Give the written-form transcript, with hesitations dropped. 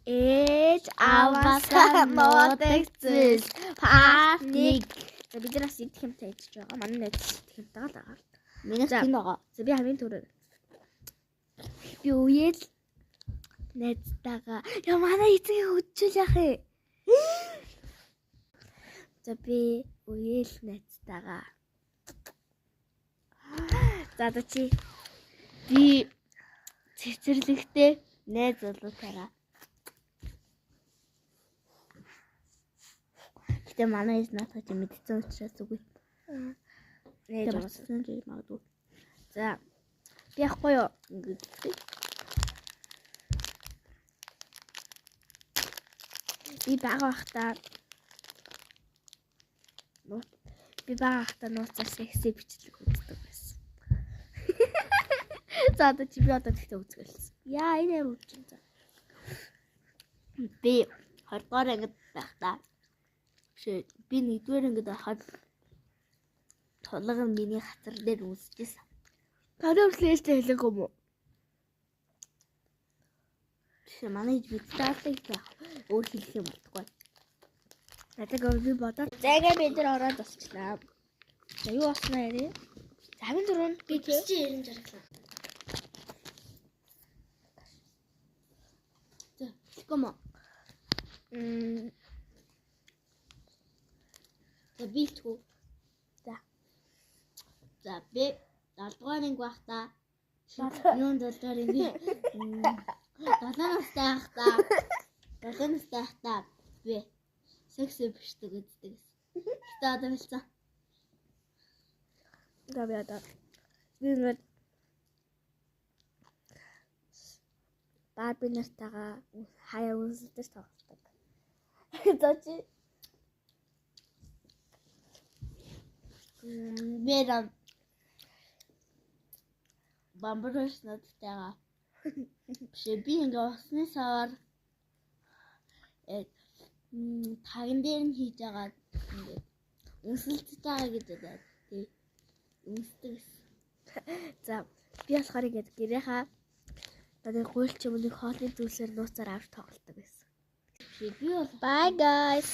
ээж аваасаа нуудаг зүйл. Part 1. За бид нар бас идэх юмтай ядж байгаа. Манай найз идэх юмтай л байгаа. Минийх тийм байгаа. За би хамгийн түрүү. Би үеэл найзтайгаа. Яа манай эцэг хөдчүүл яах вэ? За би үеэл найзтайгаа. За чи Би цэцэрлэгтэй найз залуутаараа. Гэтэ манай эз наатах чи мэдсэн учраас үгүй. нээж Тэгсэн чи магадгүй. За би яахгүй юу? Ингээд Би бага байхдаа нууцаар секси бичлэг үздэг байсан. За чи би одоо тэгтээ үзгэлсэн. Яа энэ ямар үгүй за. би 20 дугаар ангид байхдаа би 1-р ангид байхад толгой нь миний хатар дээр үсчихсэн. Танай өслөөстэй хэлэг юм уу? Чи манай видеотай байх. Өөр хэлэх юм болтугай. Надад би бодоод зайгаа бид нар ороод босчлаа. За юу болсноо ярив? За хамгийн түрүүнд би чи 90 жаргалаа. За, хэлэхгүй мó. За би хэлтгүү. За би 7 дугаар анги байхдаа юунд 7 дугаар анги 7 настай байхдаа би секси бишдэг үздэг. Гэтэ одоо хэлсэн. За би одоо би нэг Барби нартайгаа хаяа үзэлдэж тоглодог. За чи Бэра бамбарш надтайгаа би ингээ усны савар таган дээр нь хийж байгаа ингээ өмсөлдөж байгаа гэдэг байна. Тий. Өмсдөг. за би болохоор ингээд гэрээхаа надад гуйлч юм нэг хоолны зүйлсээр нууцаар авч тоглодог байсан. Би бол Bye guys.